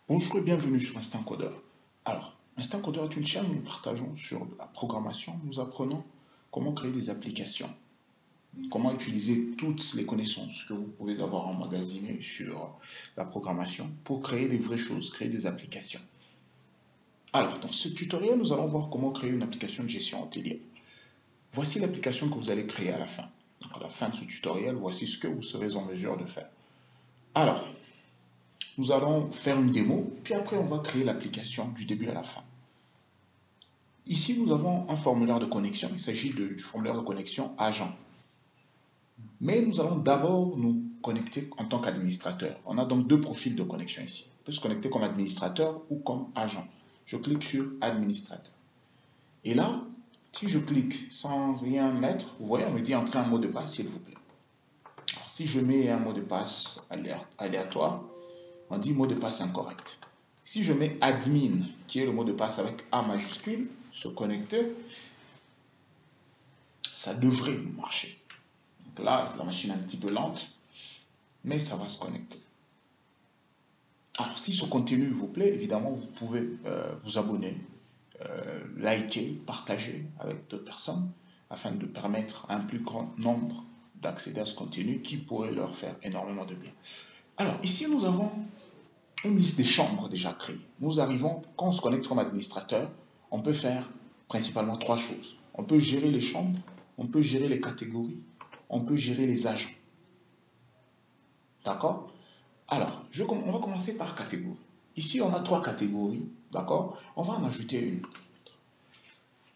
Bonjour et bienvenue sur Instinct Codeur. Alors, Instinct Codeur est une chaîne où nous partageons sur la programmation, nous apprenons comment créer des applications, comment utiliser toutes les connaissances que vous pouvez avoir emmagasinées sur la programmation pour créer des vraies choses, créer des applications. Alors, dans ce tutoriel, nous allons voir comment créer une application de gestion hôtelière. Voici l'application que vous allez créer à la fin. Donc, à la fin de ce tutoriel, voici ce que vous serez en mesure de faire. Alors, nous allons faire une démo, puis après on va créer l'application du début à la fin. Ici, nous avons un formulaire de connexion. Il s'agit du formulaire de connexion agent. Mais nous allons d'abord nous connecter en tant qu'administrateur. On a donc deux profils de connexion ici. On peut se connecter comme administrateur ou comme agent. Je clique sur administrateur. Et là, si je clique sans rien mettre, vous voyez, on me dit entrer un mot de passe, s'il vous plaît. Alors, si je mets un mot de passe aléatoire, on dit mot de passe incorrect. Si je mets admin, qui est le mot de passe avec A majuscule, se connecter, ça devrait marcher. Donc là, la machine est un petit peu lente, mais ça va se connecter. Alors, si ce contenu vous plaît, évidemment, vous pouvez vous abonner, liker, partager avec d'autres personnes, afin de permettre à un plus grand nombre d'accéder à ce contenu qui pourrait leur faire énormément de bien. Alors, ici, nous avons une liste des chambres déjà créées. Nous arrivons, quand on se connecte comme administrateur, on peut faire principalement trois choses. On peut gérer les chambres, on peut gérer les catégories, on peut gérer les agents. D'accord? Alors, on va commencer par catégorie. Ici, on a trois catégories. D'accord? On va en ajouter une.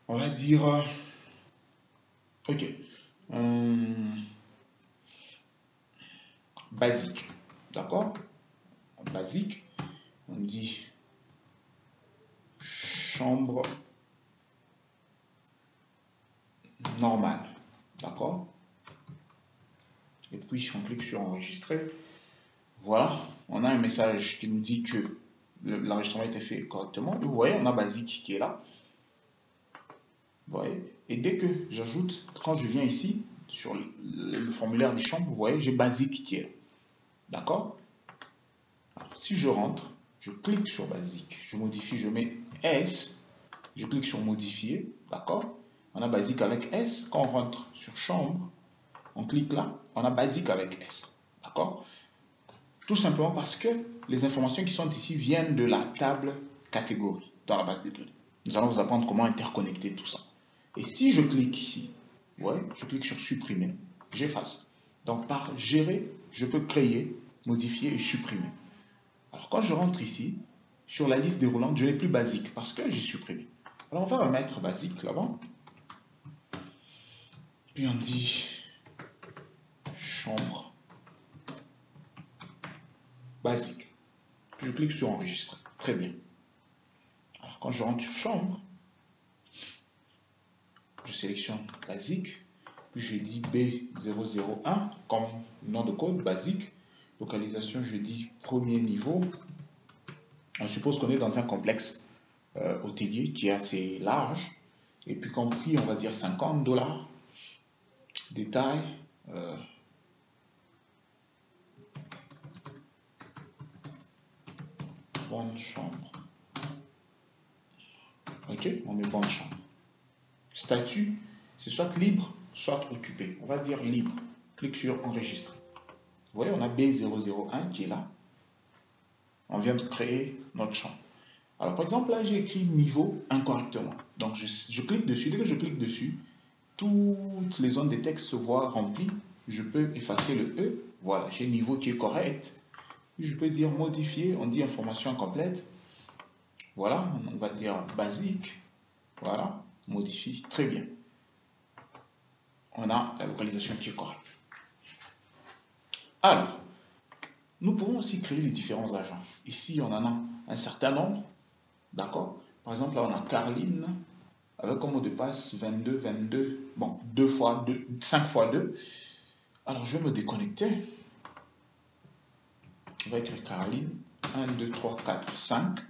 On va dire... ok. Basique. D'accord? Basique. On dit chambre normale. D'accord? Et puis, on clique sur enregistrer. Voilà, on a un message qui nous dit que l'enregistrement a été fait correctement. Vous voyez, on a basique qui est là. Vous voyez? Et dès que j'ajoute, quand je viens ici, sur le formulaire des chambres, vous voyez, j'ai basique qui est là. D'accord? Si je rentre, je clique sur basique, je modifie, je mets S, je clique sur modifier, d'accord? On a basique avec S. Quand on rentre sur chambre, on clique là, on a basique avec S, d'accord? Tout simplement parce que les informations qui sont ici viennent de la table catégorie dans la base des données. Nous allons vous apprendre comment interconnecter tout ça. Et si je clique ici, ouais, je clique sur supprimer, j'efface. Donc par gérer, je peux créer, modifier et supprimer. Alors quand je rentre ici, sur la liste déroulante, je n'ai plus basique parce que j'ai supprimé. Alors on va remettre basique là-bas. Puis on dit chambre basique. Je clique sur enregistrer. Très bien. Alors quand je rentre sur chambre, je sélectionne basique, puis je dis B001 comme nom de code basique. Localisation, je dis premier niveau. On suppose qu'on est dans un complexe hôtelier qui est assez large. Et puis comme prix, on va dire $50. Détail. Bonne chambre. Ok, on met bonne chambre. Statut, c'est soit libre, soit occupé. On va dire libre. Clique sur enregistrer. Vous voyez, on a B001 qui est là. On vient de créer notre champ. Alors, par exemple, là, j'ai écrit niveau incorrectement. Donc, je clique dessus. Dès que je clique dessus, toutes les zones des textes se voient remplies. Je peux effacer le E. Voilà, j'ai le niveau qui est correct. Je peux dire modifier. On dit information incomplète. Voilà, on va dire basique. Voilà, modifie. Très bien. On a la localisation qui est correcte. Alors, nous pouvons aussi créer les différents agents. Ici, on en a un certain nombre. D'accord? Par exemple, là, on a Carline avec comme mot de passe 22, 22. Bon, 2 fois 2, 5 fois 2. Alors, je vais me déconnecter. On va écrire Carline. 1, 2, 3, 4, 5.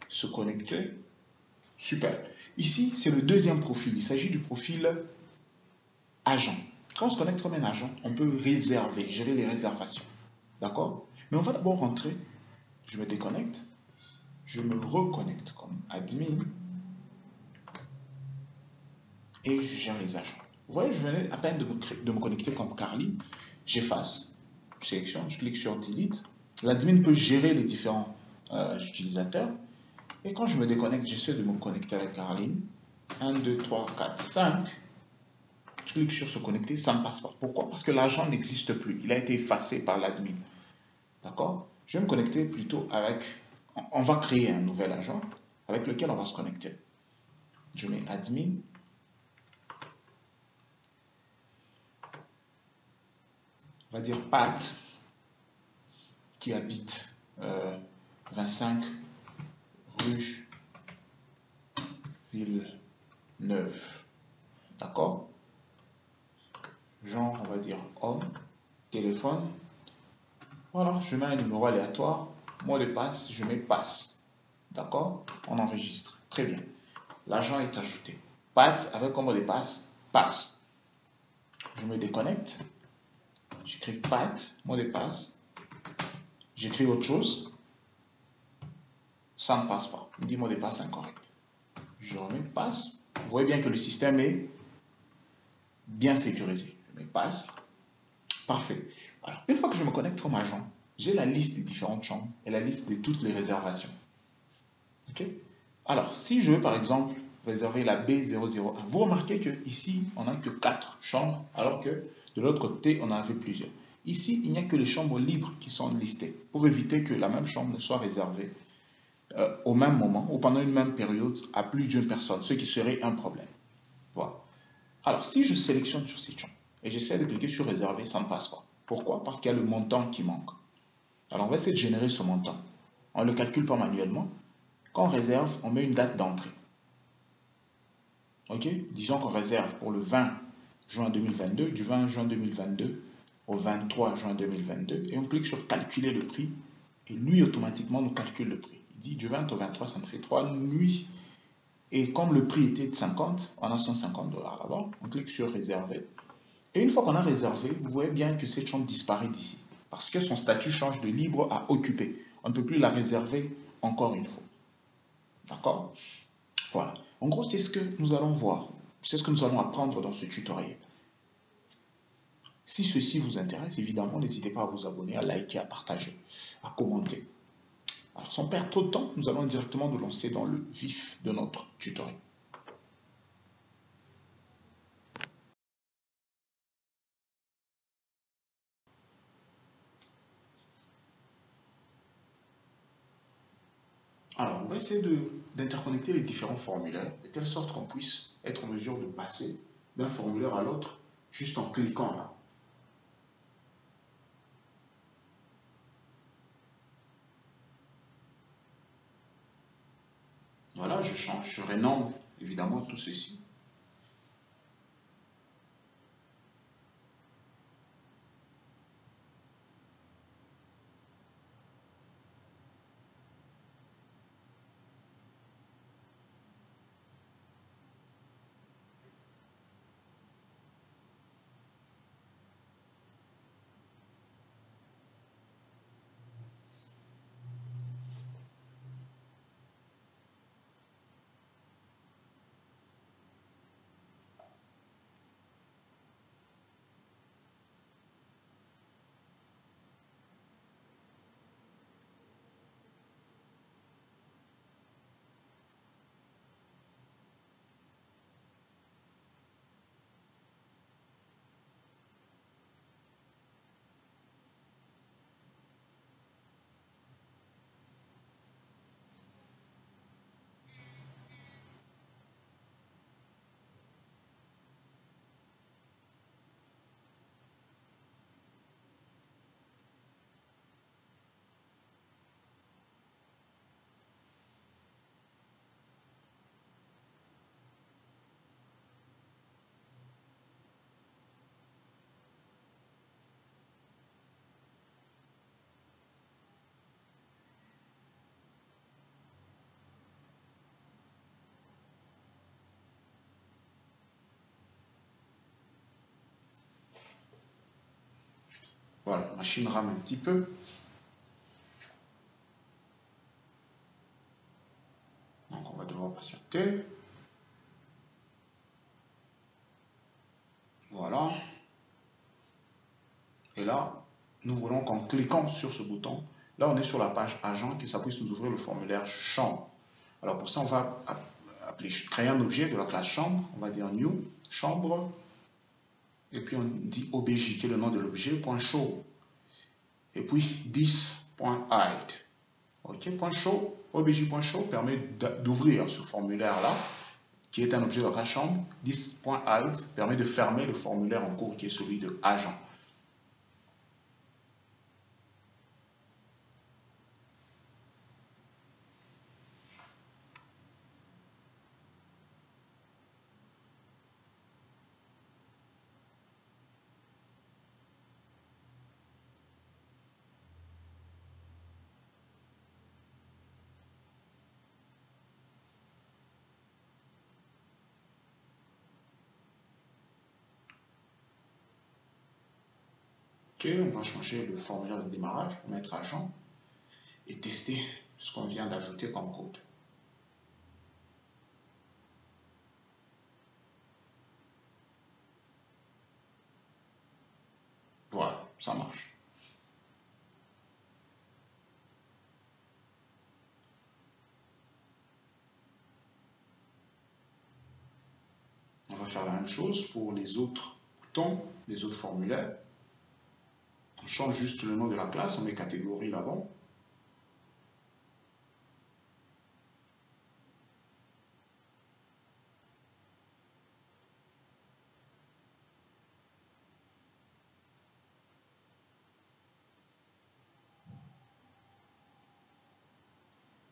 Se connecter. Super. Ici, c'est le deuxième profil. Il s'agit du profil agent. Quand on se connecte comme un agent, on peut réserver, gérer les réservations. D'accord? Mais on va d'abord rentrer. Je me déconnecte. je me reconnecte comme admin et je gère les agents. Vous voyez, je venais à peine de me connecter comme Carly. J'efface, je sélectionne, je clique sur Delete. L'admin peut gérer les différents utilisateurs. Et quand je me déconnecte, j'essaie de me connecter avec Caroline. 1, 2, 3, 4, 5. Je clique sur se connecter, ça ne passe pas. Pourquoi? Parce que l'agent n'existe plus. Il a été effacé par l'admin. D'accord? Je vais me connecter plutôt avec... On va créer un nouvel agent avec lequel on va se connecter. Je mets admin. On va dire Pat, qui habite 25 rue Villeneuve. D'accord? Genre, on va dire homme, téléphone. Voilà, je mets un numéro aléatoire. Mot de passe, je mets passe. D'accord? On enregistre. Très bien. L'agent est ajouté. Pat avec comme mot de passe, passe. Je me déconnecte. J'écris Pat, mot de passe. J'écris autre chose. Ça ne passe pas. Il me dit mot de passe incorrect. Je remets passe. Vous voyez bien que le système est bien sécurisé. Je mets passe. Parfait. Alors, une fois que je me connecte comme agent, j'ai la liste des différentes chambres et la liste de toutes les réservations. Ok? Alors, si je veux par exemple réserver la B001, vous remarquez qu'ici, on n'a que 4 chambres, alors que de l'autre côté, on en avait plusieurs. Ici, il n'y a que les chambres libres qui sont listées, pour éviter que la même chambre ne soit réservée au même moment ou pendant une même période à plus d'une personne, ce qui serait un problème. Voilà. Alors, si je sélectionne sur cette chambre et j'essaie de cliquer sur réserver, ça ne passe pas. Pourquoi? Parce qu'il y a le montant qui manque. Alors, on va essayer de générer ce montant. On ne le calcule pas manuellement. Quand on réserve, on met une date d'entrée. Ok? Disons qu'on réserve pour le 20 juin 2022, du 20 juin 2022 au 23 juin 2022, et on clique sur calculer le prix, et lui automatiquement nous calcule le prix. Il dit du 20 au 23, ça nous fait 3 nuits. Et comme le prix était de 50, on a 150 $ là-bas. On clique sur réserver. Et une fois qu'on a réservé, vous voyez bien que cette chambre disparaît d'ici. Parce que son statut change de libre à occupé. On ne peut plus la réserver encore une fois. D'accord? Voilà. En gros, c'est ce que nous allons voir. C'est ce que nous allons apprendre dans ce tutoriel. Si ceci vous intéresse, évidemment, n'hésitez pas à vous abonner, à liker, à partager, à commenter. Alors, sans perdre trop de temps, nous allons directement nous lancer dans le vif de notre tutoriel. Alors, on va essayer d'interconnecter les différents formulaires de telle sorte qu'on puisse être en mesure de passer d'un formulaire à l'autre juste en cliquant là. Voilà, je change, je renomme évidemment tout ceci. Voilà, la machine rame un petit peu. patienter. Voilà. Et là, nous voulons qu'en cliquant sur ce bouton, là on est sur la page agent, que ça puisse nous ouvrir le formulaire chambre. Alors pour ça, on va créer un objet de la classe chambre. On va dire new, chambre. Et puis on dit obj, qui est le nom de l'objet, point .show. Et puis this.hide. Ok, point .show, obj.show permet d'ouvrir ce formulaire-là, qui est un objet de la classe chambre. This.hide permet de fermer le formulaire en cours, qui est celui de agent. Ok, on va changer le formulaire de démarrage pour mettre agent et tester ce qu'on vient d'ajouter comme code. Voilà, ça marche. On va faire la même chose pour les autres boutons, les autres formulaires. On change juste le nom de la classe, on met catégorie là-bas.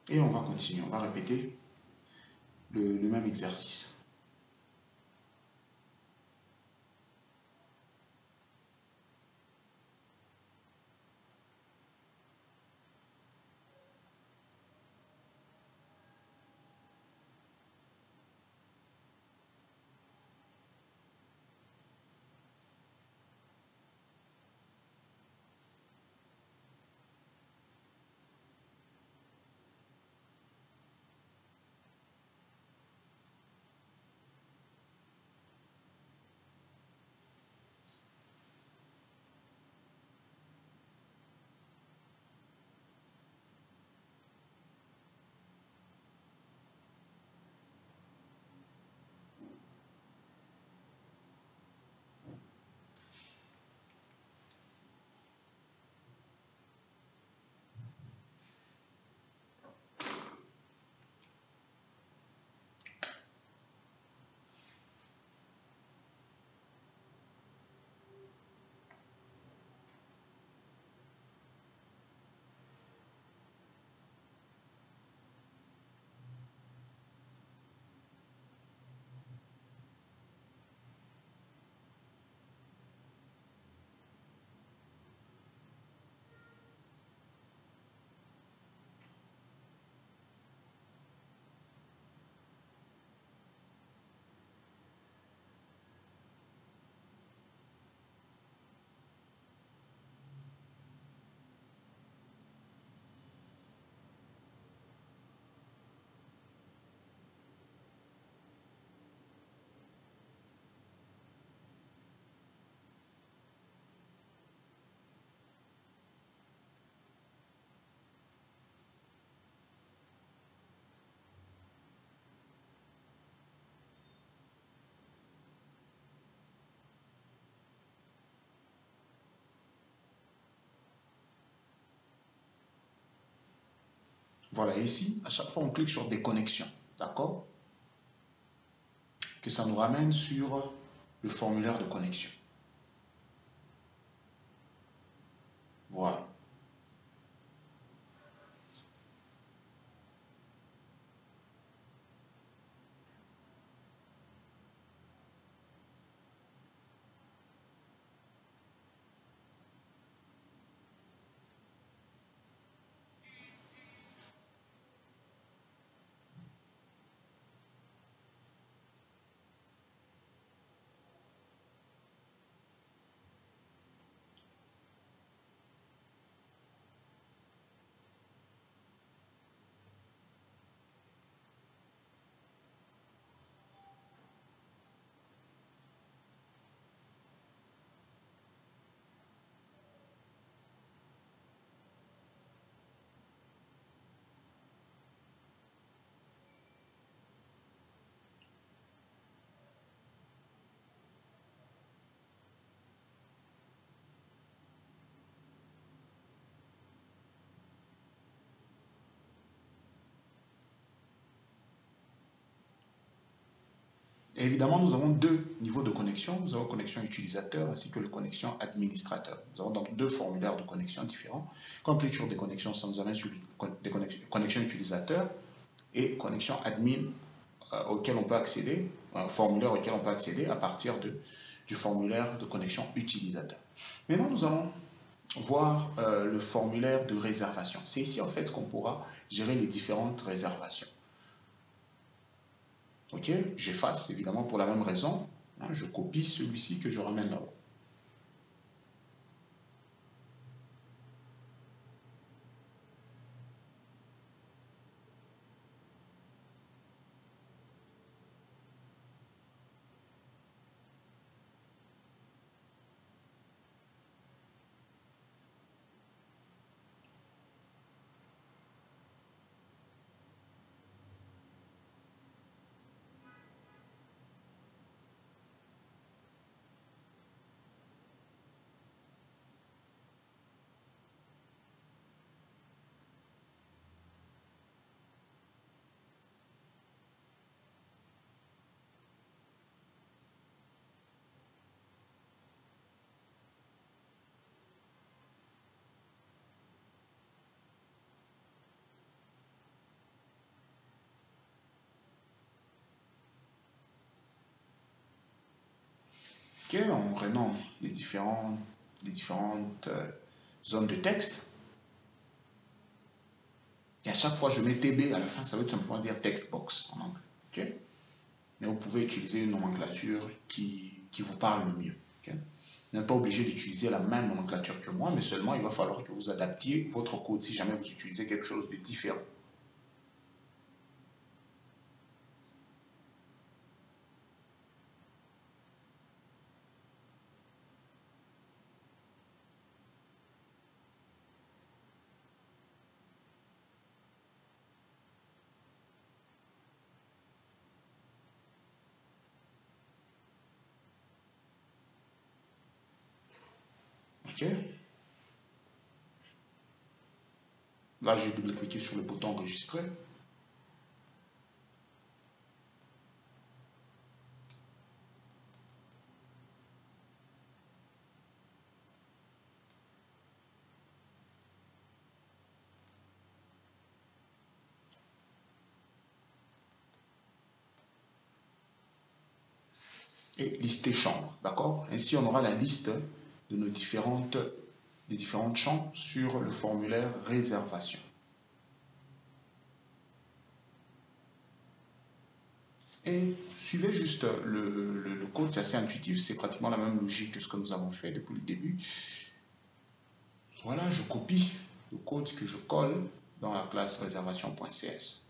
Et on va continuer, on va répéter le même exercice. Voilà, ici, à chaque fois, on clique sur déconnexion, d'accord? Que ça nous ramène sur le formulaire de connexion. Voilà. Et évidemment, nous avons deux niveaux de connexion. Nous avons connexion utilisateur ainsi que la connexion administrateur. Nous avons donc deux formulaires de connexion différents. Quand on clique sur des connexions, ça nous amène sur des connexions utilisateurs et connexion admin auquel on peut accéder, un formulaire auquel on peut accéder à partir du formulaire de connexion utilisateur. Maintenant, nous allons voir le formulaire de réservation. C'est ici en fait qu'on pourra gérer les différentes réservations. Ok, j'efface évidemment pour la même raison. Je copie celui-ci que je ramène là-haut. Ok, on renomme les différentes zones de texte. Et à chaque fois, je mets TB à la fin, ça veut tout simplement dire text box en anglais. Okay? Mais vous pouvez utiliser une nomenclature qui vous parle le mieux. Okay? Vous n'êtes pas obligé d'utiliser la même nomenclature que moi, mais seulement il va falloir que vous adaptiez votre code si jamais vous utilisez quelque chose de différent. Ok? Là, j'ai double-cliqué sur le bouton enregistrer. Et lister chambre, d'accord? Ainsi, on aura la liste de nos des différentes chambres sur le formulaire réservation. Et suivez juste le code, c'est assez intuitif, c'est pratiquement la même logique que ce que nous avons fait depuis le début. Voilà, je copie le code que je colle dans la classe réservation.cs.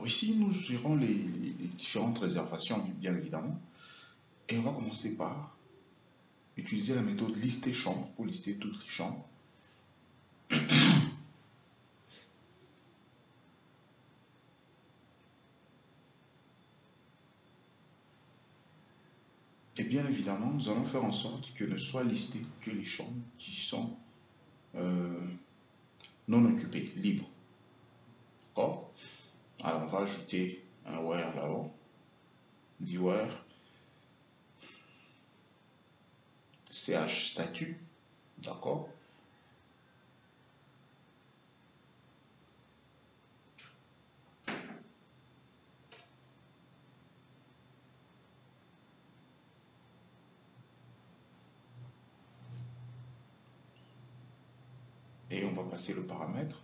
ici, nous gérons les différentes réservations, bien évidemment. Et on va commencer par utiliser la méthode lister chambre pour lister toutes les chambres. Et bien évidemment, nous allons faire en sorte que ne soient listées que les chambres qui sont non occupées, libres. D'accord? Alors, on va ajouter un where là-haut. Dit where ch statut. D'accord? Et on va passer le paramètre.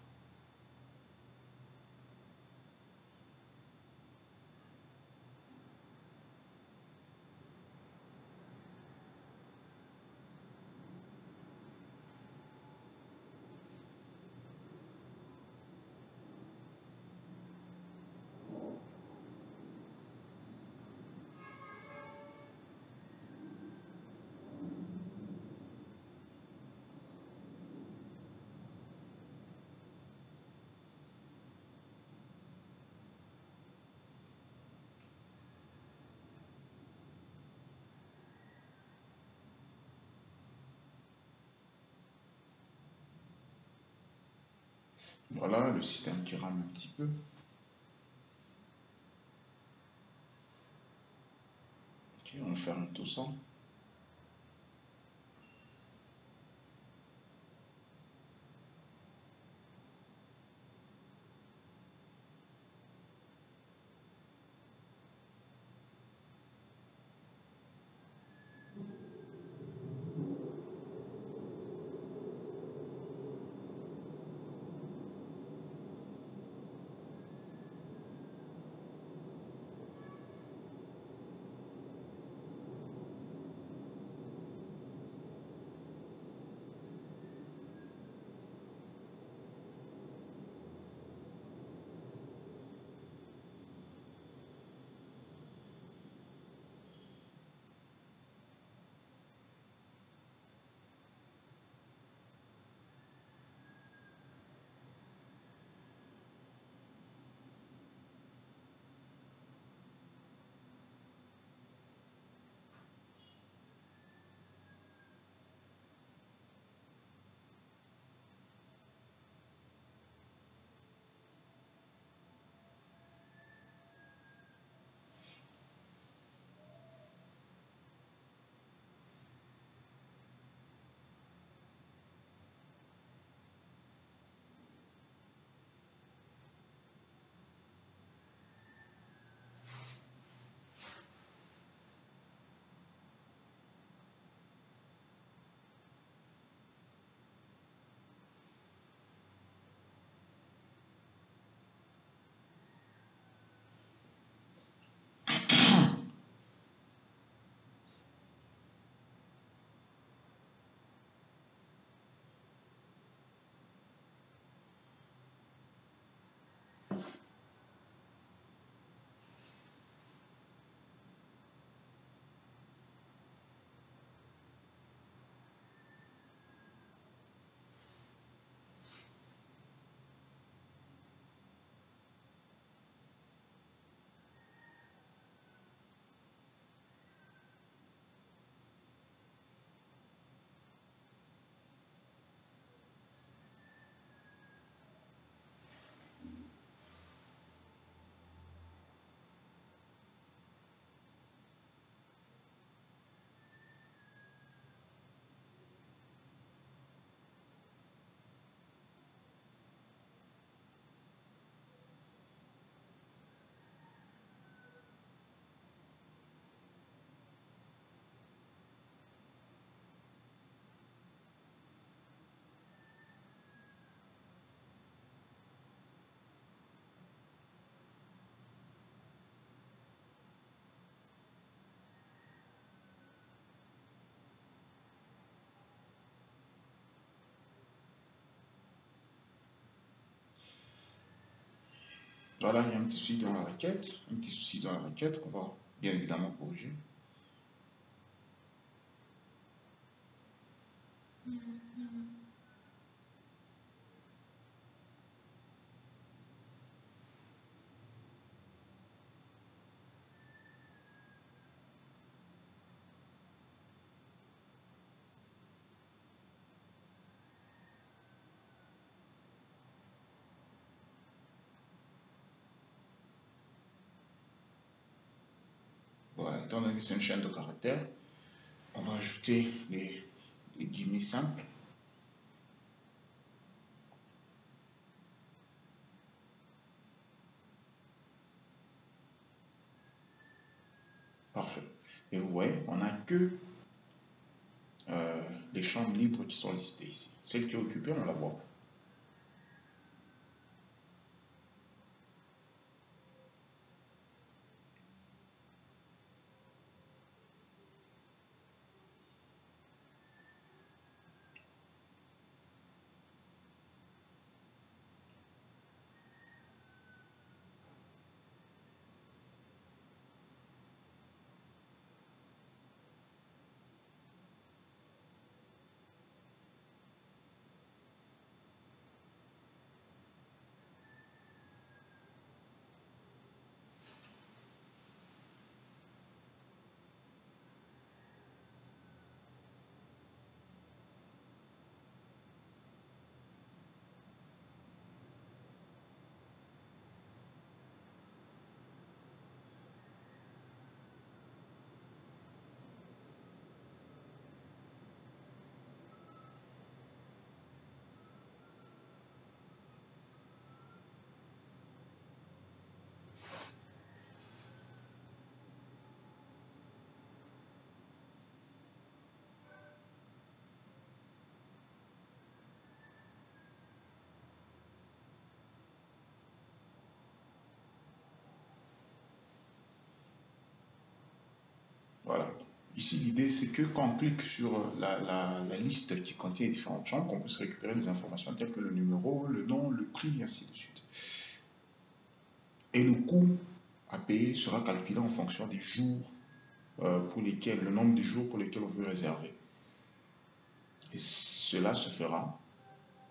Voilà le système qui rame un petit peu. Ok, on ferme tout ça. Voilà, il y a un petit souci dans la requête, un petit souci dans la requête qu'on va bien évidemment corriger. Voilà, étant donné que c'est une chaîne de caractères, on va ajouter les guillemets simples. Parfait. Et vous voyez, on n'a que les chambres libres qui sont listées ici. Celle qui est occupée, on la voit. Voilà. Ici, l'idée, c'est que quand on clique sur la liste qui contient les différentes chambres, qu'on puisse récupérer des informations telles que le numéro, le nom, le prix, et ainsi de suite. Et le coût à payer sera calculé en fonction des jours pour lesquels, le nombre de jours pour lesquels on veut réserver. Et cela se fera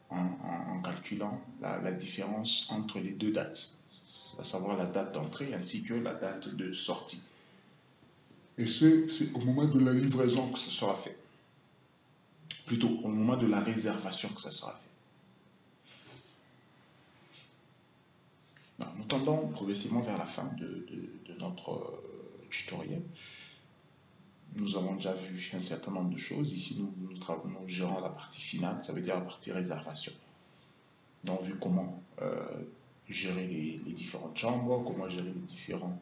en calculant la différence entre les deux dates, à savoir la date d'entrée ainsi que la date de sortie. Et c'est au moment de la livraison que ce sera fait. Plutôt au moment de la réservation que ça sera fait. Nous tendons progressivement vers la fin de notre tutoriel. Nous avons déjà vu un certain nombre de choses. Ici, nous gérons la partie finale, ça veut dire la partie réservation. Nous avons vu comment gérer les différentes chambres, comment gérer les différents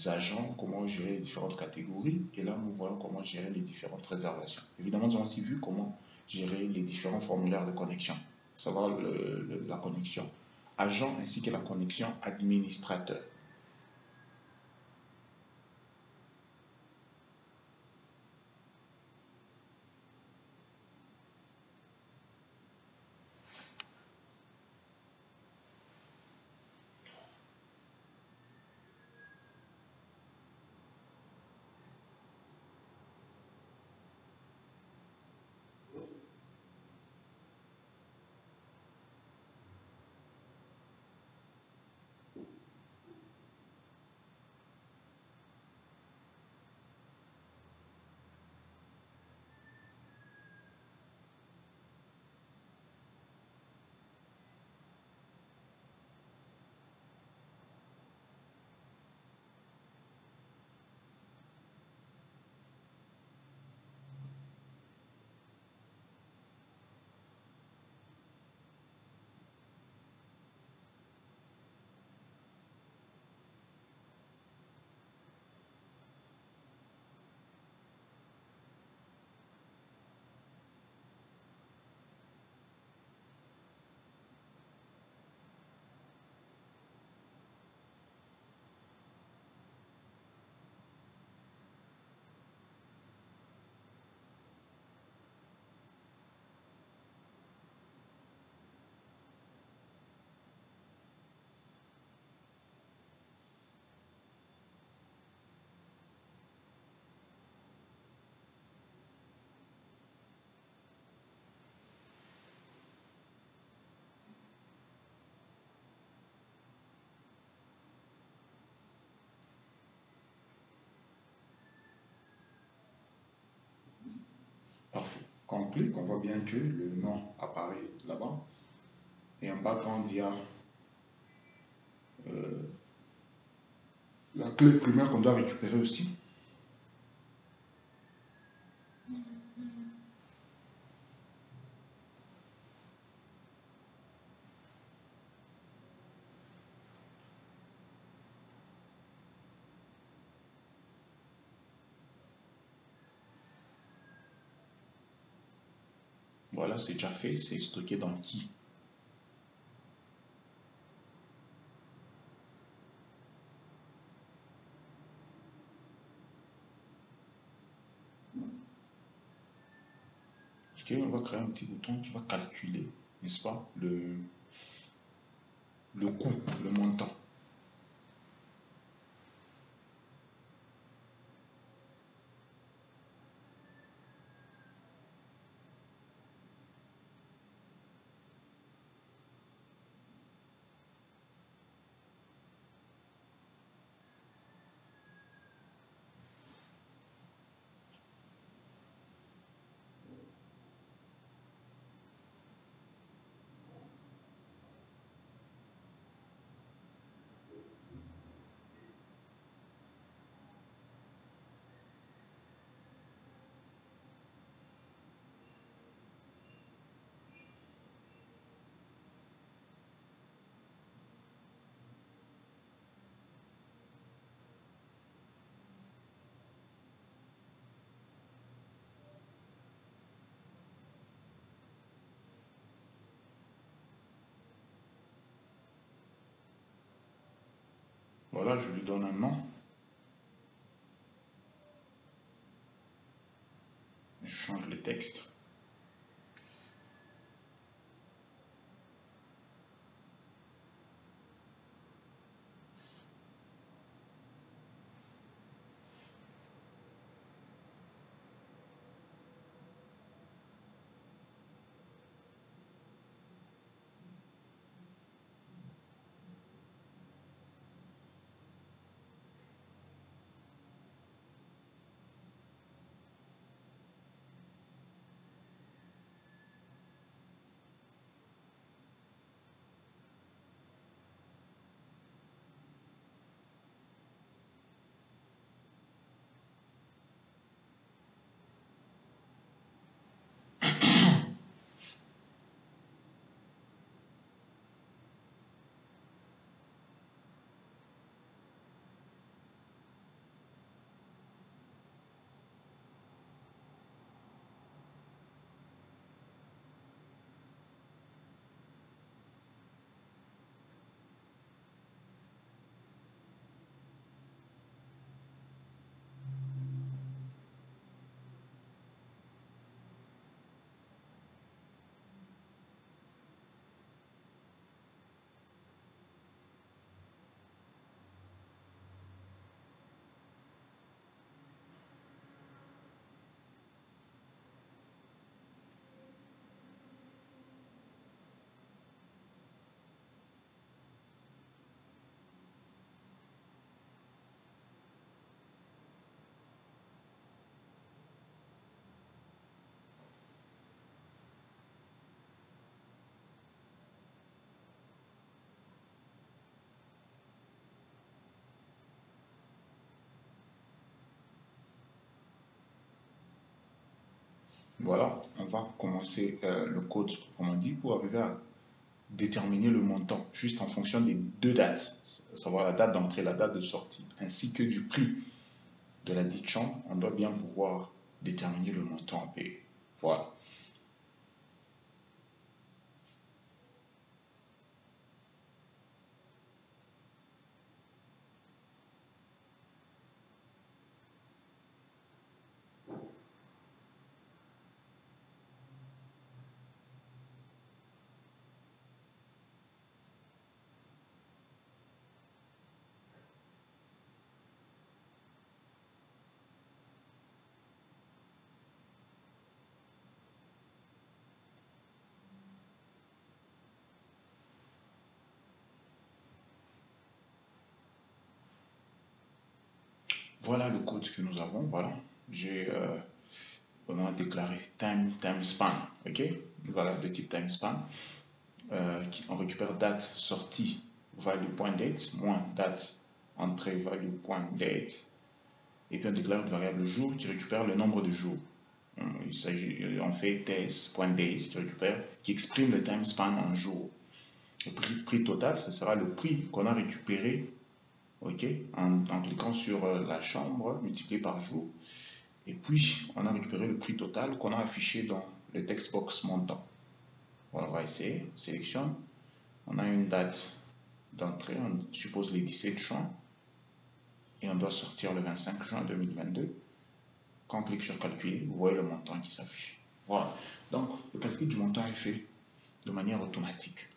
agents, comment gérer les différentes catégories. Et là, nous voyons comment gérer les différentes réservations. Évidemment, nous avons aussi vu comment gérer les différents formulaires de connexion, à savoir la connexion agent ainsi que la connexion administrateur. on clique, on voit bien que le nom apparaît là-bas. Et en background, il y a la clé primaire qu'on doit récupérer aussi. Voilà, c'est déjà fait, c'est stocké dans le key. Ok, on va créer un petit bouton qui va calculer, n'est-ce pas, le coût, le montant. Voilà, je lui donne un nom. Je change le texte. Voilà, on va commencer le code proprement dit pour arriver à déterminer le montant juste en fonction des deux dates, à savoir la date d'entrée et la date de sortie, ainsi que du prix de la dite chambre. On doit bien pouvoir déterminer le montant à payer. Voilà. Voilà le code que nous avons. Voilà. J'ai on va déclarer time span, ok, une variable de type time span. On récupère date sortie value.date moins date entrée value.date, et puis on déclare une variable jour qui récupère le nombre de jours. On fait ts.days qui exprime le time span en jours. Le prix total, ce sera le prix qu'on a récupéré, ok, en cliquant sur la chambre multiplié par jour. Et puis, on a récupéré le prix total qu'on a affiché dans le text box montant. Bon, on va essayer, on sélectionne. On a une date d'entrée, on suppose les 17 juin. Et on doit sortir le 25 juin 2022. Quand on clique sur calculer, vous voyez le montant qui s'affiche. Voilà. Donc, le calcul du montant est fait de manière automatique.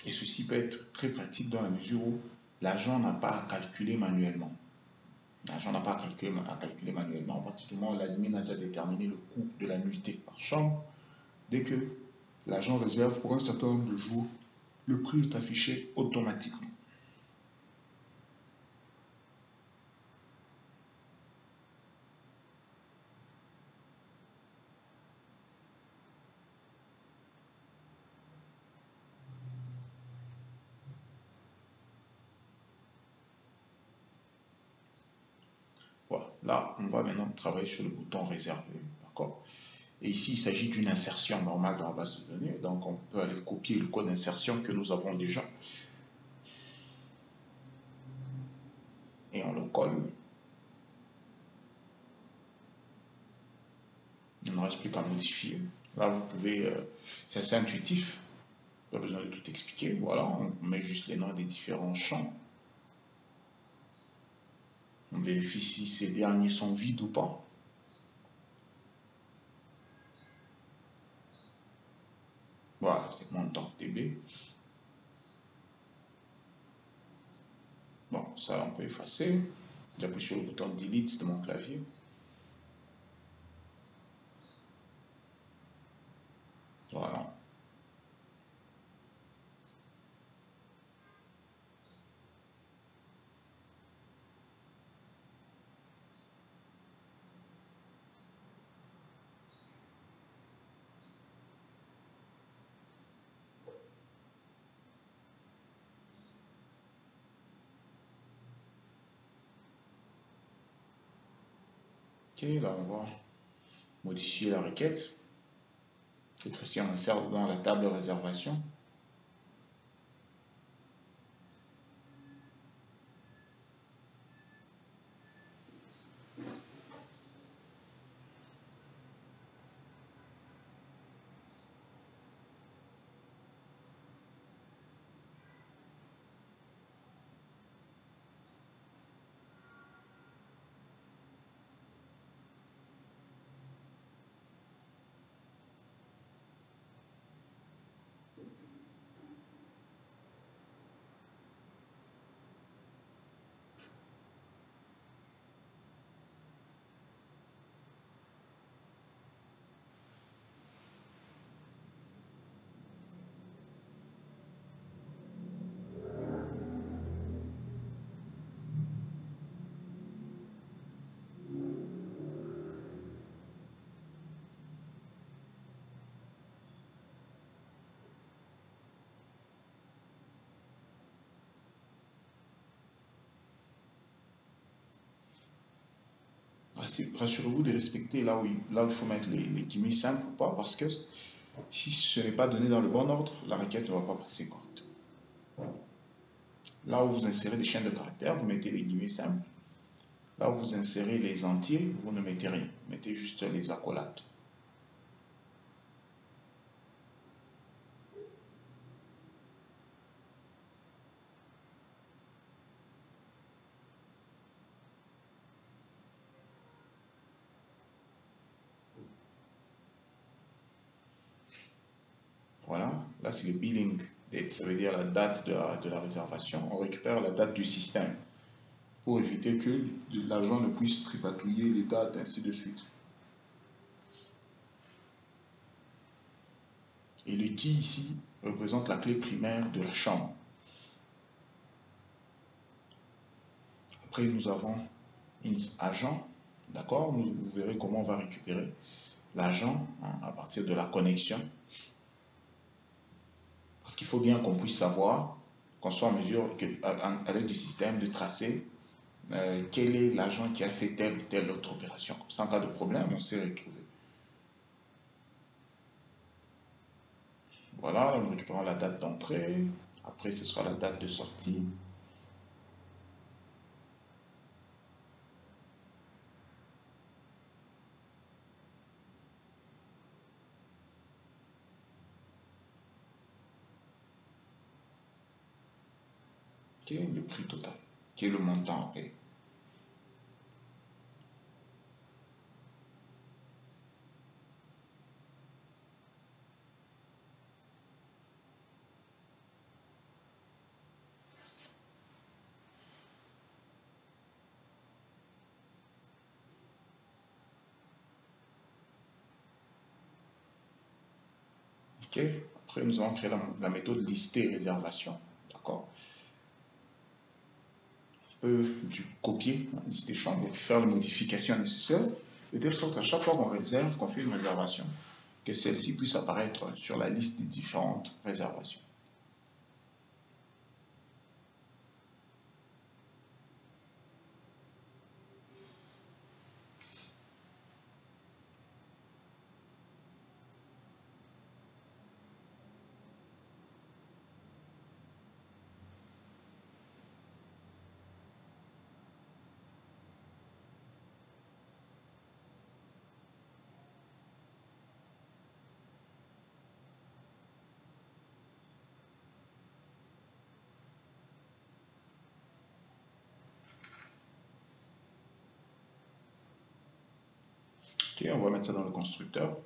Et ceci peut être très pratique dans la mesure où l'agent n'a pas à calculer manuellement. L'agent n'a pas à calculer manuellement. À partir du moment où l'admin a déjà déterminé le coût de la nuitée par chambre, dès que l'agent réserve pour un certain nombre de jours, le prix est affiché automatiquement. Voilà. Là, on va maintenant travailler sur le bouton réserver. D'accord? Et ici, il s'agit d'une insertion normale dans la base de données. Donc, on peut aller copier le code d'insertion que nous avons déjà. Et on le colle. Il ne reste plus qu'à modifier. Là, vous pouvez, c'est assez intuitif. Pas besoin de tout expliquer. Voilà, on met juste les noms des différents champs. On vérifie si ces derniers sont vides ou pas. Voilà, c'est montant TB. Bon, ça, on peut effacer. J'appuie sur le bouton Delete de mon clavier. Voilà. Ok, là, on va modifier la requête. Cette fois-ci, on insère dans la table de réservation. Rassurez-vous de respecter là où il faut mettre les guillemets simples ou pas, parce que si ce n'est pas donné dans le bon ordre, la requête ne va pas passer correctement. Là où vous insérez des chaînes de caractères, vous mettez les guillemets simples. Là où vous insérez les entiers, vous ne mettez rien. Vous mettez juste les accolades. Voilà, là c'est le billing date, ça veut dire la date de la réservation. On récupère la date du système pour éviter que l'agent ne puisse tripatouiller les dates, ainsi de suite. Et le key ici représente la clé primaire de la chambre. Après, nous avons int agent. D'accord? Vous verrez comment on va récupérer l'agent à partir de la connexion. Parce qu'il faut bien qu'on puisse savoir, qu'on soit en mesure, à l'aide du système, de tracer quel est l'agent qui a fait telle ou telle autre opération. Comme ça, en cas de problème, on sait retrouver. Voilà, nous récupérons la date d'entrée. Après, ce sera la date de sortie. Qui est le prix total, qui est le montant à payer. Ok. Après, nous allons créer la méthode lister réservation. D'accord. On peut copier, lister chambre, et faire les modifications nécessaires, de telle sorte qu'à chaque fois qu'on réserve, qu'on fait une réservation, que celle-ci puisse apparaître sur la liste des différentes réservations. Ok, on va mettre ça dans le constructeur.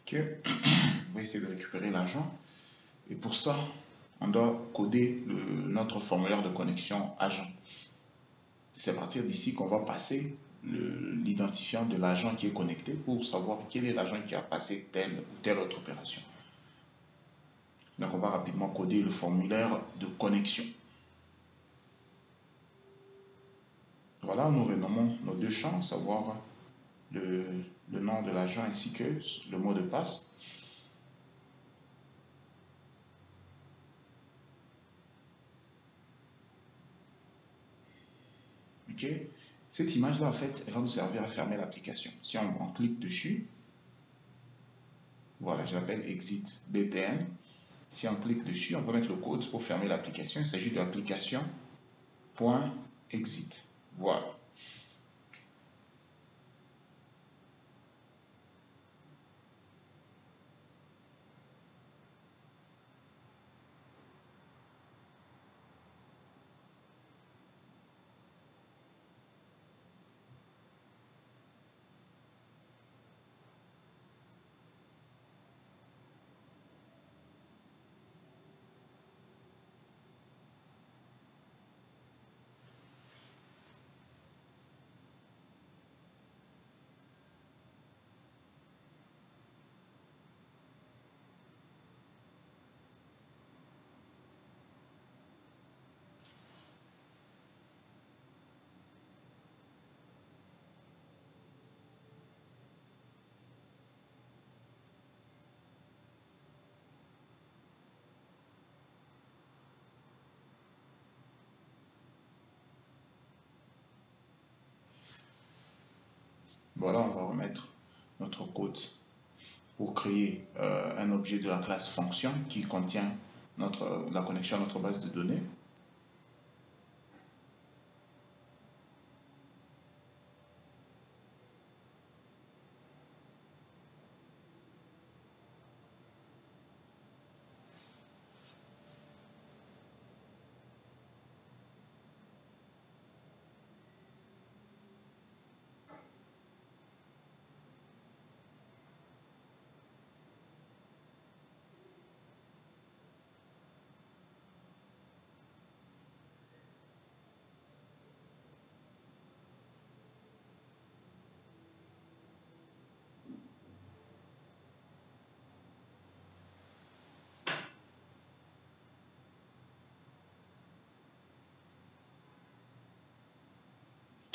Ok, on va essayer de récupérer l'argent. Et pour ça, on doit coder notre formulaire de connexion agent. C'est à partir d'ici qu'on va passer l'identifiant de l'agent qui est connecté pour savoir quel est l'agent qui a passé telle ou telle autre opération. Donc on va rapidement coder le formulaire de connexion. Voilà, nous renommons nos deux champs, savoir le nom de l'agent ainsi que le mot de passe. Ok. Cette image-là, en fait, elle va nous servir à fermer l'application. Si on clique dessus, voilà, je l'appelle exit btn. Si on clique dessus, on va mettre le code pour fermer l'application. Il s'agit de l'application.exit. Voilà. Voilà, on va remettre notre code pour créer un objet de la classe fonction qui contient la connexion à notre base de données.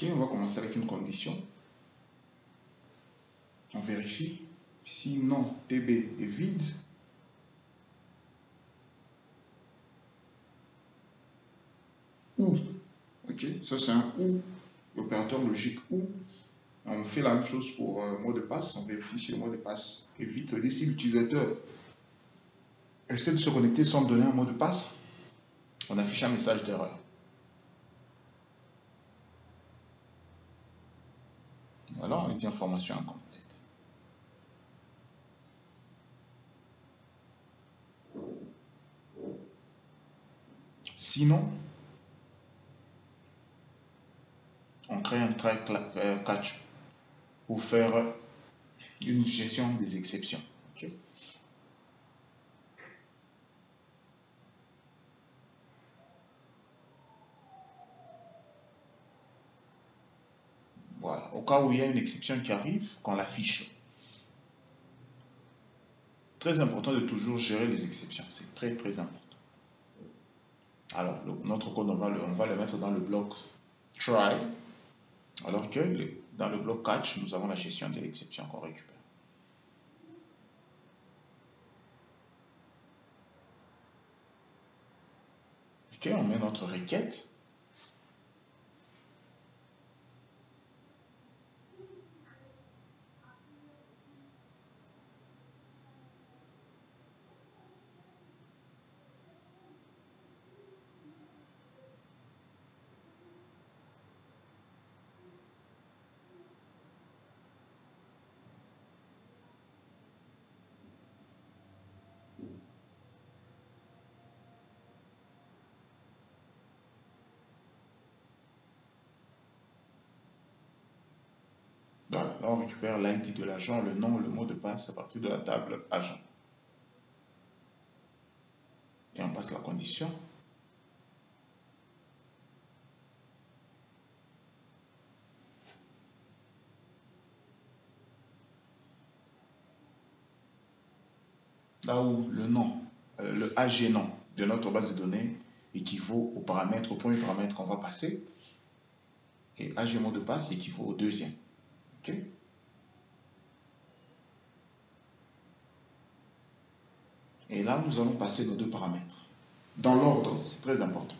Ok, on va commencer avec une condition. On vérifie si non TB est vide. Ou, ok, ça c'est un ou, l'opérateur logique ou. On fait la même chose pour mot de passe, on vérifie si le mot de passe est vide. C'est-à-dire si l'utilisateur essaie de se connecter sans donner un mot de passe, on affiche un message d'erreur. Voilà, on dit information incomplète. Sinon, on crée un try catch pour faire une gestion des exceptions. Okay. Voilà, au cas où il y a une exception qui arrive, qu'on l'affiche. Très important de toujours gérer les exceptions, c'est très très important. Alors, notre code, on va le mettre dans le bloc try, alors que dans le bloc catch, nous avons la gestion de l'exception qu'on récupère. Ok, on met notre requête. Voilà, là on récupère l'ID de l'agent, le nom, le mot de passe à partir de la table agent. Et on passe la condition. Là où le nom, le AG nom de notre base de données équivaut au paramètre, au premier paramètre qu'on va passer, et AG mot de passe équivaut au deuxième. Ok. Et là, nous allons passer nos deux paramètres. Dans l'ordre, c'est très important.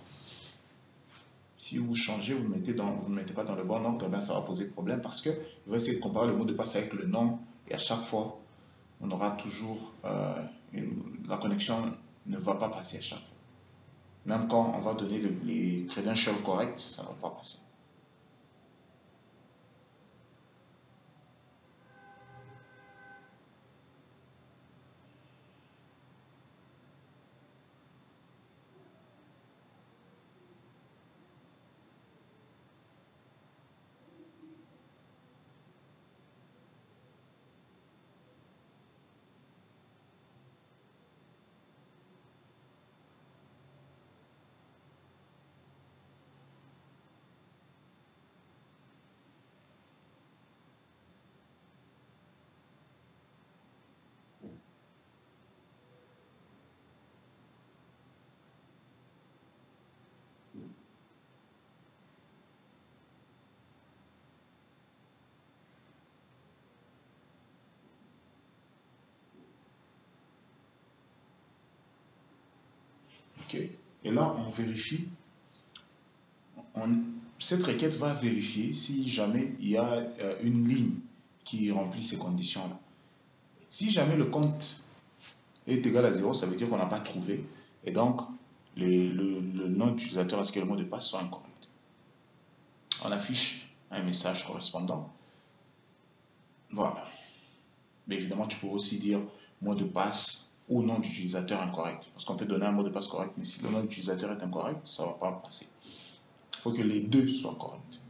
Si vous changez, vous ne mettez pas dans le bon ordre, ben ça va poser problème parce qu'il va essayer de comparer le mot de passe avec le nom et à chaque fois, on aura toujours la connexion ne va pas passer à chaque fois. Même quand on va donner les credentials corrects, ça ne va pas passer. Ok. Et là, on vérifie. Cette requête va vérifier si jamais il y a une ligne qui remplit ces conditions-là. Si jamais le compte est égal à 0, ça veut dire qu'on n'a pas trouvé. Et donc, le nom d'utilisateur ainsi que le mot de passe sont incorrects. On affiche un message correspondant. Voilà. Mais évidemment, tu peux aussi dire mot de passe ou nom d'utilisateur incorrect. Parce qu'on peut donner un mot de passe correct, mais si le nom d'utilisateur est incorrect, ça ne va pas passer. Il faut que les deux soient corrects.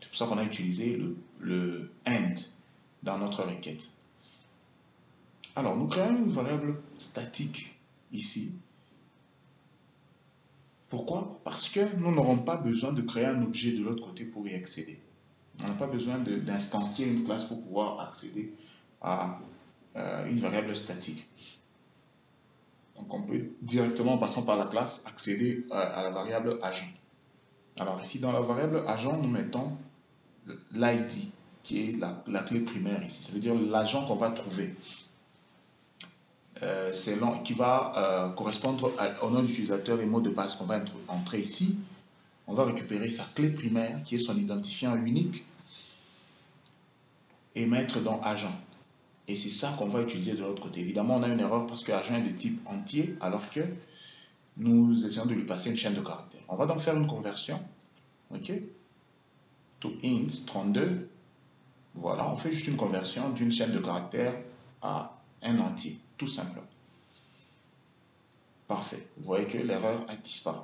C'est pour ça qu'on a utilisé le AND dans notre requête. Alors, nous créons une variable statique ici. Pourquoi? Parce que nous n'aurons pas besoin de créer un objet de l'autre côté pour y accéder. On n'a pas besoin d'instancier une classe pour pouvoir accéder à une variable statique. Donc, on peut directement, en passant par la classe, accéder à la variable agent. Alors ici, dans la variable agent, nous mettons l'ID, qui est la clé primaire ici. Ça veut dire l'agent qu'on va trouver. Qui va correspondre au nom d'utilisateur et mot de passe qu'on va entrer ici. On va récupérer sa clé primaire, qui est son identifiant unique, et mettre dans agent. Et c'est ça qu'on va utiliser de l'autre côté. Évidemment, on a une erreur parce que agent est de type entier, alors que nous essayons de lui passer une chaîne de caractères. On va donc faire une conversion. OK? To int 32. Voilà, on fait juste une conversion d'une chaîne de caractères à un entier, tout simplement. Parfait. Vous voyez que l'erreur a disparu.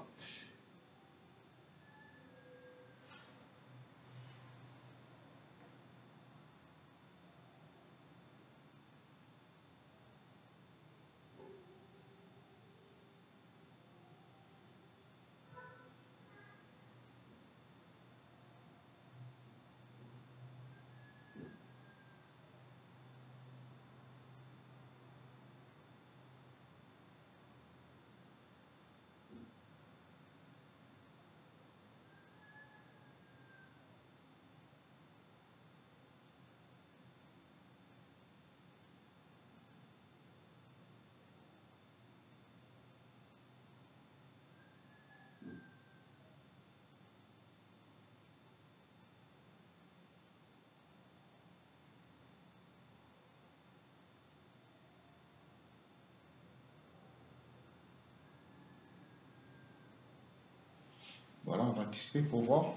Voilà, on va tester pour voir.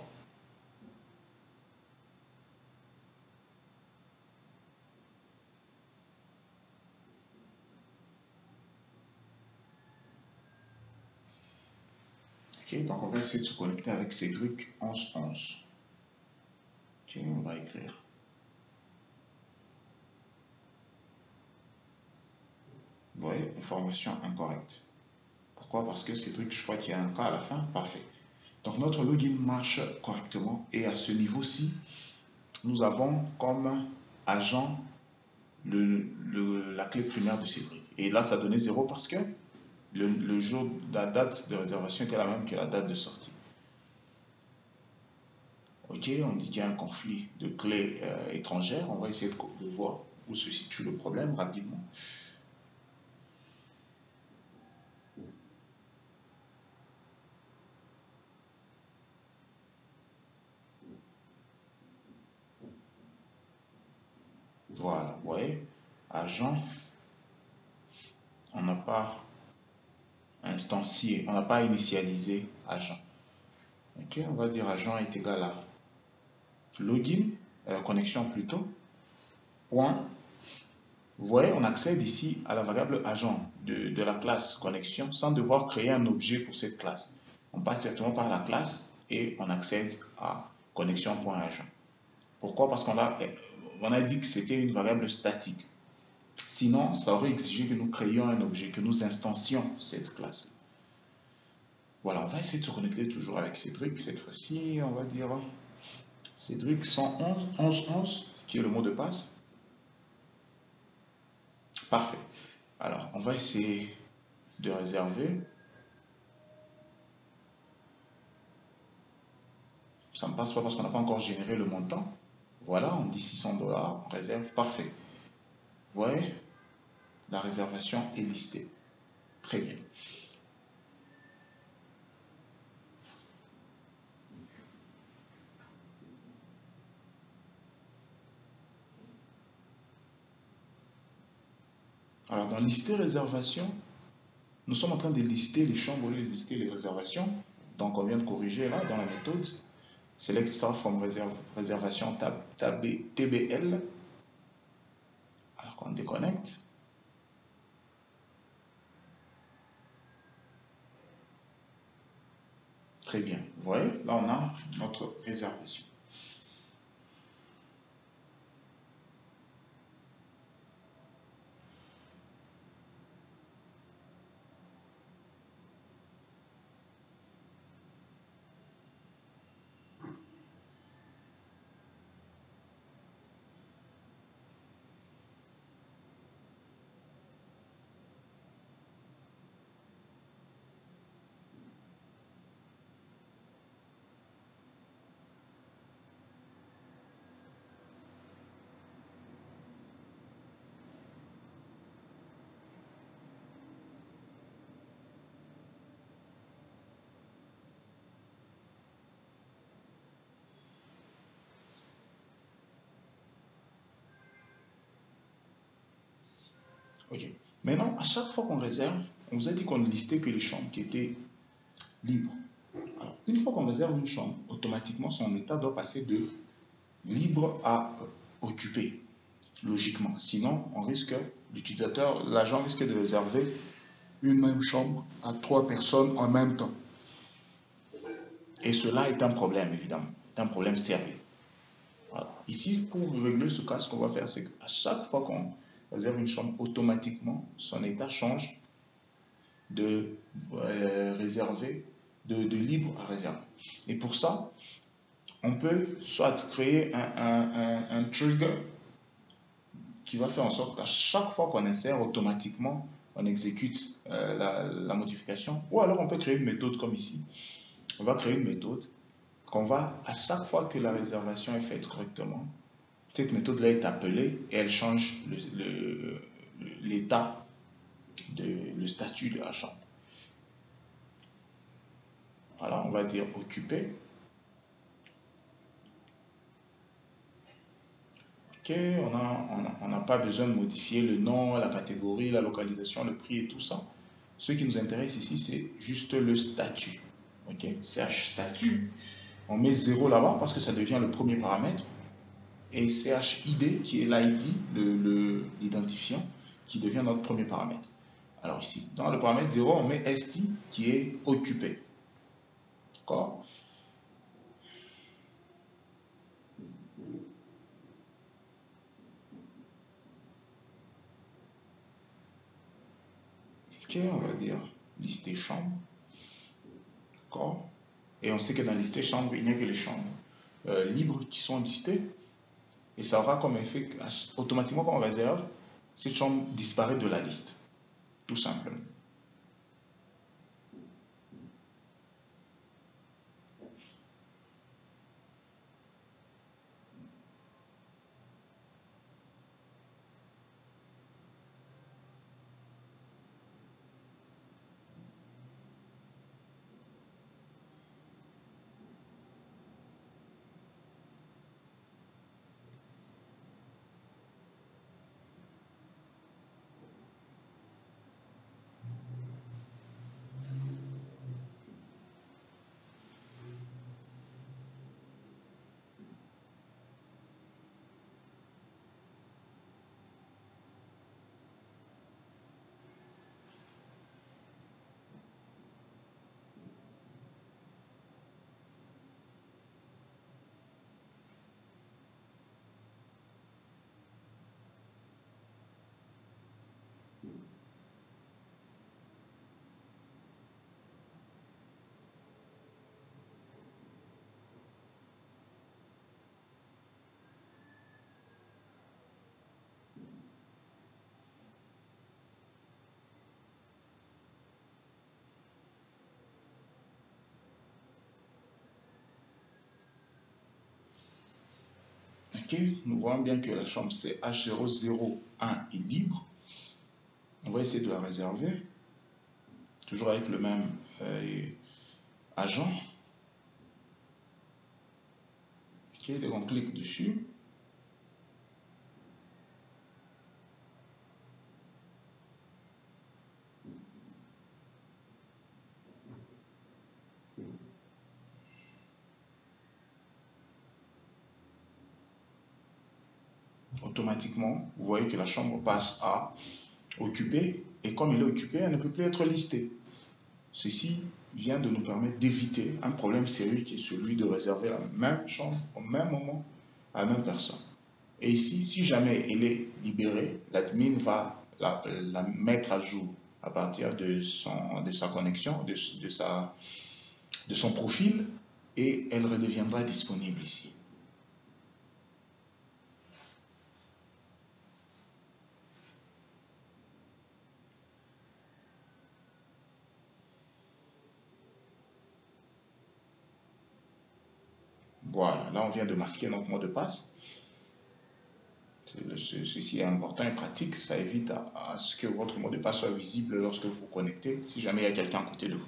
Ok, donc on va essayer de se connecter avec Cédric 1111. Ok, on va écrire. Vous voyez, information incorrecte. Pourquoi? Parce que Cédric, je crois qu'il y a un cas à la fin. Parfait. Donc notre login marche correctement et à ce niveau-ci, nous avons comme agent la clé primaire de Cédric. Et là, ça donnait 0 parce que le jour, la date de réservation était la même que la date de sortie. Ok, on dit qu'il y a un conflit de clés étrangères. On va essayer de voir où se situe le problème rapidement. Voilà, vous voyez, agent, on n'a pas instancié, on n'a pas initialisé agent. Ok, on va dire agent est égal à login, connexion plutôt, point. Vous voyez, on accède ici à la variable agent de la classe connexion sans devoir créer un objet pour cette classe. On passe directement par la classe et on accède à connexion.agent. Pourquoi? Parce qu'on a dit que c'était une variable statique. Sinon, ça aurait exigé que nous créions un objet, que nous instancions cette classe. Voilà, on va essayer de se connecter toujours avec Cédric. Cette fois-ci, on va dire Cédric 1111, qui est le mot de passe. Parfait. Alors, on va essayer de réserver. Ça ne passe pas parce qu'on n'a pas encore généré le montant. Voilà, on dit 600 $, on réserve. Parfait. Vous voyez, la réservation est listée. Très bien. Alors, dans lister réservation, nous sommes en train de lister les chambres au lieu de lister les réservations. Donc, on vient de corriger là dans la méthode. Select star from réservation TBL. Alors qu'on déconnecte. Très bien. Vous voyez, là on a notre réservation. Ok. Maintenant, à chaque fois qu'on réserve, on vous a dit qu'on ne listait que les chambres qui étaient libres. Alors, une fois qu'on réserve une chambre, automatiquement son état doit passer de libre à occupé, logiquement. Sinon, on risque, l'agent risque de réserver une même chambre à 3 personnes en même temps. Et cela est un problème, évidemment. C'est un problème sérieux. Voilà. Ici, pour régler ce cas, ce qu'on va faire, c'est qu'à chaque fois qu'on réserve une chambre, automatiquement, son état change de réservé, de libre à réservé. Et pour ça, on peut soit créer un trigger qui va faire en sorte qu'à chaque fois qu'on insère, automatiquement, on exécute la modification. Ou alors, on peut créer une méthode comme ici. On va créer une méthode qu'on va, à chaque fois que la réservation est faite correctement, cette méthode-là est appelée et elle change l'état, le statut de la chambre. Voilà, on va dire occupé. Ok, on n'a pas besoin de modifier le nom, la catégorie, la localisation, le prix et tout ça. Ce qui nous intéresse ici, c'est juste le statut. Ok, CH statut. On met 0 là-bas parce que ça devient le premier paramètre. Et CHID qui est l'ID, l'identifiant, qui devient notre premier paramètre. Alors ici, dans le paramètre 0, on met ST qui est occupé. D'accord? Ok, on va dire lister chambre. D'accord? Et on sait que dans lister chambre, il n'y a que les chambres libres qui sont listées. Et ça aura comme effet qu'automatiquement quand on réserve, cette chambre disparaît de la liste. Tout simplement. Ok, nous voyons bien que la chambre CH001 est libre. On va essayer de la réserver. Toujours avec le même agent. Ok, donc on clique dessus. automatiquement, vous voyez que la chambre passe à occupée, et comme elle est occupée, elle ne peut plus être listée. Ceci vient de nous permettre d'éviter un problème sérieux qui est celui de réserver la même chambre au même moment à la même personne. Et ici, si jamais elle est libérée, l'admin va la mettre à jour à partir de sa connexion, de son profil, et elle redeviendra disponible ici. Voilà, là on vient de masquer notre mot de passe. Ceci est important et pratique, ça évite à ce que votre mot de passe soit visible lorsque vous vous connectez, si jamais il y a quelqu'un à côté de vous.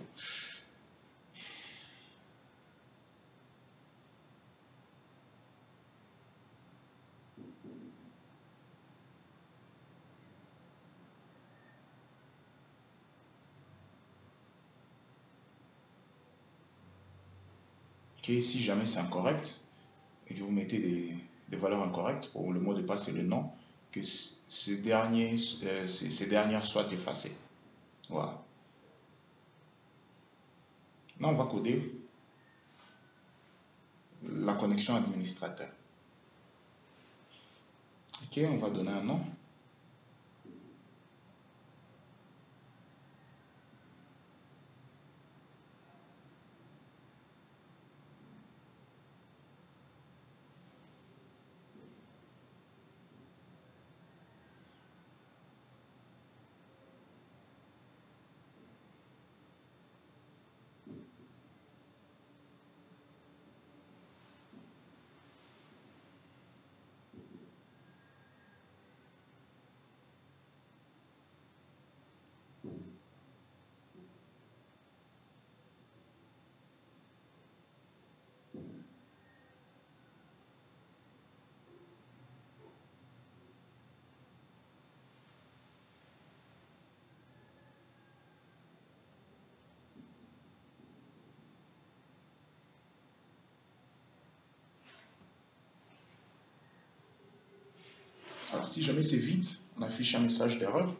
Okay, si jamais c'est incorrect, et que vous mettez des valeurs incorrectes pour le mot de passe et le nom, que ces dernières soient effacées. Voilà. Là, on va coder la connexion administrateur. Ok, on va donner un nom. Alors, si jamais c'est vide, on affiche un message d'erreur.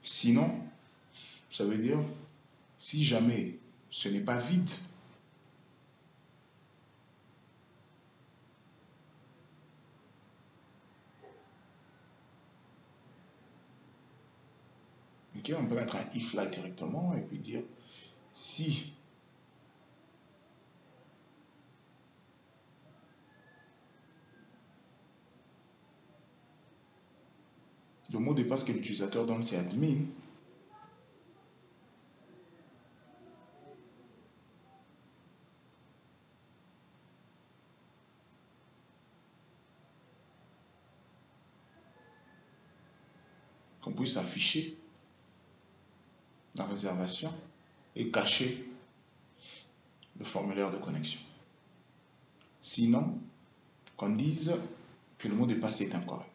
Sinon, ça veut dire, si jamais ce n'est pas vide, okay, on peut mettre un if là directement et puis dire si le mot de passe que l'utilisateur donne c'est admin, qu'on puisse afficher la réservation et cacher le formulaire de connexion. Sinon, qu'on dise que le mot de passe est incorrect.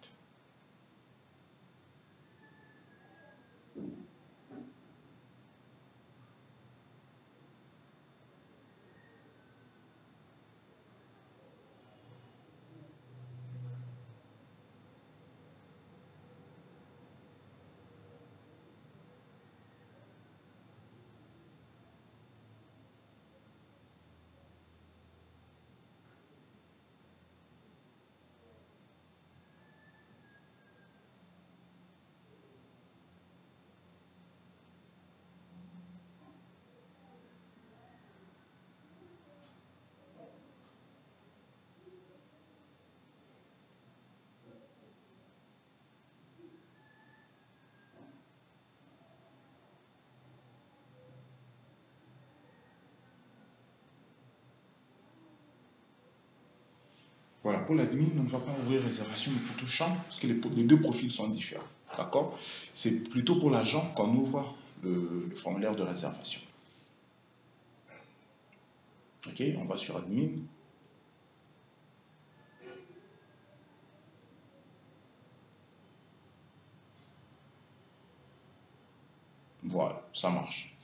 Voilà, pour l'admin, on ne va pas ouvrir réservation de tout champ parce que les deux profils sont différents. D'accord? C'est plutôt pour l'agent qu'on ouvre le formulaire de réservation. Ok, on va sur admin. Voilà, ça marche.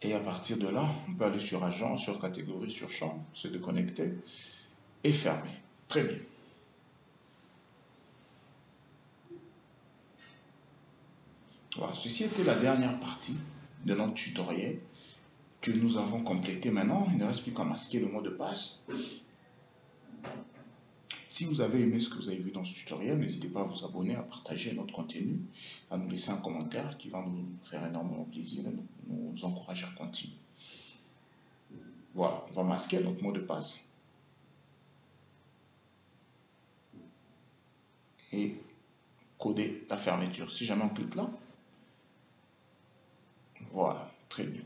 Et à partir de là, on peut aller sur agent, sur catégorie, sur champ, se déconnecter et fermer. Très bien. Voilà, ceci était la dernière partie de notre tutoriel que nous avons complété. Maintenant, il ne reste plus qu'à masquer le mot de passe. Si vous avez aimé ce que vous avez vu dans ce tutoriel, n'hésitez pas à vous abonner, à partager notre contenu, à nous laisser un commentaire qui va nous faire énormément plaisir et nous encourager à continuer. Voilà, on va masquer notre mot de passe. Et coder la fermeture. Si jamais on clique là, voilà, très bien.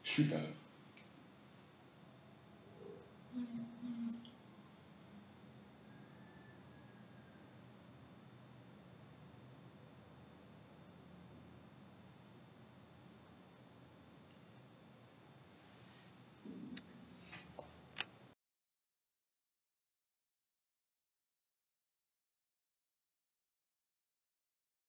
Super.